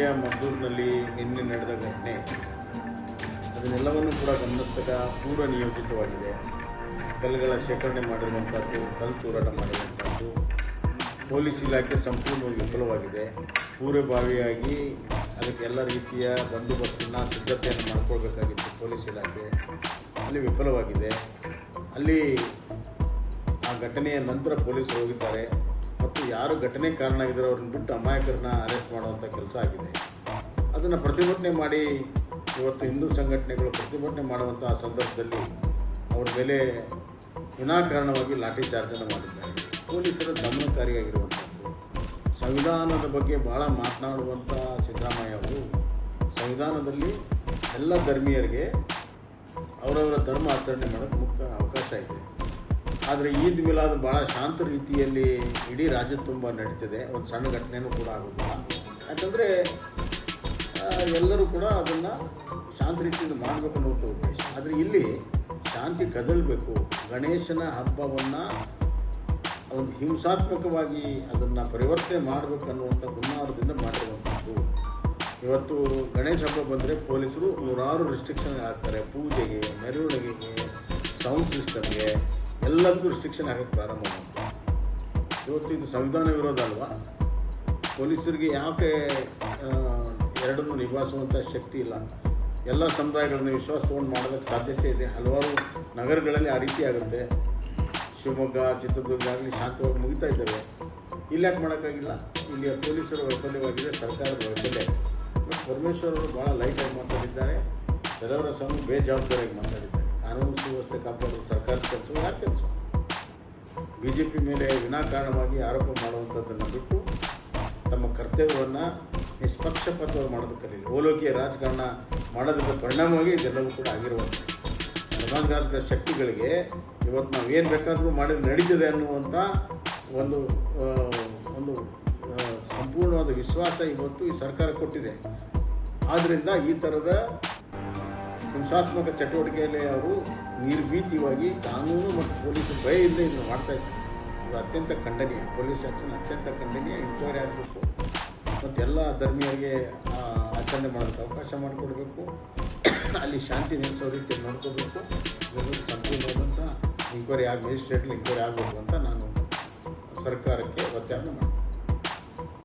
ಜಿಲ್ಲೆಯ ಮದ್ದೂರಿನಲ್ಲಿ ನಿನ್ನೆ ನಡೆದ ಘಟನೆ ಅದನ್ನೆಲ್ಲವನ್ನೂ ಕೂಡ ಗಮನಿಸಿದಾಗ ಪೂರ್ವ ನಿಯೋಜಿತವಾಗಿದೆ. ಕಲ್ಲುಗಳ ಶೇಖರಣೆ ಮಾಡಿರುವಂಥದ್ದು, ಕಲ್ಲು ತೂರಾಟ ಮಾಡಿರುವಂಥದ್ದು, ಪೊಲೀಸ್ ಇಲಾಖೆ ಸಂಪೂರ್ಣವಾಗಿ ವಿಫಲವಾಗಿದೆ. ಪೂರ್ವಭಾವಿಯಾಗಿ ಅದಕ್ಕೆ ಎಲ್ಲ ರೀತಿಯ ಬಂದೋಬಸ್ತನ್ನು ಸಿದ್ಧತೆಯನ್ನು ಮಾಡ್ಕೊಳ್ಬೇಕಾಗಿತ್ತು ಪೊಲೀಸ್ ಇಲಾಖೆ, ಅಲ್ಲಿ ವಿಫಲವಾಗಿದೆ. ಅಲ್ಲಿ ಆ ಘಟನೆಯ ನಂತರ ಪೊಲೀಸರು ಹೋಗಿದ್ದಾರೆ ಮತ್ತು ಯಾರು ಘಟನೆ ಕಾರಣ ಆಗಿದ್ದಾರೆ ಅವ್ರನ್ನ ಬಿಟ್ಟು ಅಮಾಯಕರನ್ನ ಅರೆಸ್ಟ್ ಮಾಡುವಂಥ ಕೆಲಸ ಆಗಿದೆ. ಅದನ್ನು ಪ್ರತಿಭಟನೆ ಮಾಡಿ ಇವತ್ತು ಹಿಂದೂ ಸಂಘಟನೆಗಳು ಪ್ರತಿಭಟನೆ ಮಾಡುವಂಥ ಸಂದರ್ಭದಲ್ಲಿ ಅವ್ರ ಮೇಲೆ ವಿನಾಕಾರಣವಾಗಿ ಲಾಠಿ ಚಾರ್ಜನ್ನು ಮಾಡಿದ್ದಾರೆ. ಪೊಲೀಸರ ದಮನಕಾರಿಯಾಗಿರುವಂಥದ್ದು. ಸಂವಿಧಾನದ ಬಗ್ಗೆ ಭಾಳ ಮಾತನಾಡುವಂಥ ಸಿದ್ದರಾಮಯ್ಯ ಅವರು ಸಂವಿಧಾನದಲ್ಲಿ ಎಲ್ಲ ಧರ್ಮೀಯರಿಗೆ ಅವರವರ ಧರ್ಮ ಆಚರಣೆ ಮಾಡೋಕ್ಕೆ ಮುಖ್ಯ ಅವಕಾಶ ಇದೆ. ಆದರೆ ಈದ್ ಮಿಲಾದ್ ಭಾಳ ಶಾಂತ ರೀತಿಯಲ್ಲಿ ಇಡೀ ರಾಜ್ಯ ತುಂಬ ನಡೀತಿದೆ. ಒಂದು ಸಣ್ಣ ಘಟನೆಯೂ ಕೂಡ ಆಗೋದಿಲ್ಲ. ಯಾಕಂದರೆ ಎಲ್ಲರೂ ಕೂಡ ಅದನ್ನು ಶಾಂತ ರೀತಿಯಿಂದ ಮಾಡಬೇಕು ಅನ್ನೋಂಥ ಉದ್ದೇಶ. ಆದರೆ ಇಲ್ಲಿ ಶಾಂತಿ ಕದಲಬೇಕು. ಗಣೇಶನ ಹಬ್ಬವನ್ನು ಒಂದು ಹಿಂಸಾತ್ಮಕವಾಗಿ ಅದನ್ನು ಪರಿವರ್ತನೆ ಮಾಡಬೇಕು ಅನ್ನುವಂಥ ಹುನ್ನಾರದಿಂದ ಮಾಡಿರುವಂಥದ್ದು. ಇವತ್ತು ಗಣೇಶ ಹಬ್ಬ ಬಂದರೆ ಪೊಲೀಸರು ನೂರಾರು ರಿಸ್ಟ್ರಿಕ್ಷನ್ ಹಾಕ್ತಾರೆ. ಪೂಜೆಗೆ, ಮೆರವಣಿಗೆಗೆ, ಸೌಂಡ್ ಸಿಸ್ಟಮ್ಗೆ ಎಲ್ಲದಕ್ಕೂ ರಿಸ್ಟ್ರಿಕ್ಷನ್ ಹಾಕೋಕ್ಕೆ ಪ್ರಾರಂಭ ಮಾಡ್ತಾರೆ. ಇವತ್ತು ಇದು ಸಂವಿಧಾನ ವಿರೋಧ ಅಲ್ವಾ? ಪೊಲೀಸರಿಗೆ ಯಾಕೆ ಎರಡನ್ನೂ ನಿಭಾಯಿಸುವಂಥ ಶಕ್ತಿ ಇಲ್ಲ? ಎಲ್ಲ ಸಮುದಾಯಗಳನ್ನು ವಿಶ್ವಾಸ ತೊಗೊಂಡು ಮಾಡೋದಕ್ಕೆ ಸಾಧ್ಯತೆ ಇದೆ. ಹಲವಾರು ನಗರಗಳಲ್ಲಿ ಆ ರೀತಿ ಆಗುತ್ತೆ. ಶಿವಮೊಗ್ಗ, ಚಿತ್ರದುರ್ಗ ಆಗಲಿ ಶಾಂತವಾಗಿ ಮುಗಿತಾ ಇದ್ದಾವೆ. ಇಲ್ಲಿ ಯಾಕೆ ಮಾಡೋಕ್ಕಾಗಿಲ್ಲ? ಇಲ್ಲಿಯ ಪೊಲೀಸರ ವೈಫಲ್ಯವಾಗಿದೆ, ಸರ್ಕಾರದ ವೈಫಲ್ಯ. ಮತ್ತು ಪರಮೇಶ್ವರ್ ಅವರು ಭಾಳ ಲೈಟಾಗಿ ಮಾತಾಡಿದ್ದಾರೆ. ಕೆಲವರ ಸಹ ಬೇಜವಾಬ್ದಾರಿಯಾಗಿ ಮಾತಾಡಿದ್ದಾರೆ. ಕಾನೂನು ಸುವ್ಯವಸ್ಥೆ ಕಾಪಾಡೋದು ಸರ್ಕಾರದ ಕೆಲಸ, ಯಾರ ಕೆಲಸ? BJP ಮೇಲೆ ವಿನಾಕಾರಣವಾಗಿ ಆರೋಪ ಮಾಡುವಂಥದ್ದನ್ನು ಬಿಟ್ಟು ತಮ್ಮ ಕರ್ತವ್ಯವನ್ನು ನಿಷ್ಪಕ್ಷಪಾತವಾಗಿ ಮಾಡೋದಕ್ಕೆ ಕಲೀಲಿ. ಓಲೋಕಿಯ ರಾಜಕಾರಣ ಮಾಡೋದಕ್ಕೆ ಪರಿಣಾಮವಾಗಿ ಇದೆಲ್ಲವೂ ಕೂಡ ಆಗಿರುವಂಥ ಸಮಾಜಘಾತಕ ಶಕ್ತಿಗಳಿಗೆ ಇವತ್ತು ನಾವು ಏನು ಬೇಕಾದರೂ ಮಾಡಿದ್ರೆ ನಡೀತದೆ ಅನ್ನುವಂಥ ಒಂದು ಸಂಪೂರ್ಣವಾದ ವಿಶ್ವಾಸ ಇವತ್ತು ಈ ಸರ್ಕಾರ ಕೊಟ್ಟಿದೆ. ಆದ್ದರಿಂದ ಈ ಥರದ ಹಿಂಸಾತ್ಮಕ ಚಟುವಟಿಕೆಯಲ್ಲಿ ಅವರು ನಿರ್ಭೀತಿಯಾಗಿ ಕಾನೂನು ಮತ್ತು ಪೊಲೀಸರು ಭಯದಿಂದ ಇದನ್ನು ಮಾಡ್ತಾಯಿದ್ದಾರೆ. ಇದು ಅತ್ಯಂತ ಖಂಡನೀಯ. ಪೊಲೀಸ್ ಆ್ಯಕ್ಷನ್ ಅತ್ಯಂತ ಖಂಡನೀಯ. ಎಂಕ್ವೈರಿ ಆಗಬೇಕು ಮತ್ತು ಎಲ್ಲ ಧರ್ಮೀಯರಿಗೆ ಆಚರಣೆ ಮಾಡೋದಕ್ಕೆ ಅವಕಾಶ ಮಾಡಿಕೊಡ್ಬೇಕು. ಅಲ್ಲಿ ಶಾಂತಿ ನೆಲೆಸೋ ರೀತಿಯಲ್ಲಿ ನೋಡ್ಕೋಬೇಕು. ಇದರಲ್ಲಿ ಸಂಪೂರ್ಣವಾದಂಥ ಎಂಕ್ವೈರಿ ಮ್ಯಾಜಿಸ್ಟ್ರೇಟ್ಲಿ ಎಂಕ್ವೈರಿ ಆಗಬೇಕು ಅಂತ ನಾನು ಸರ್ಕಾರಕ್ಕೆ ಒತ್ತಾಯ ಮಾಡ್ತೀನಿ.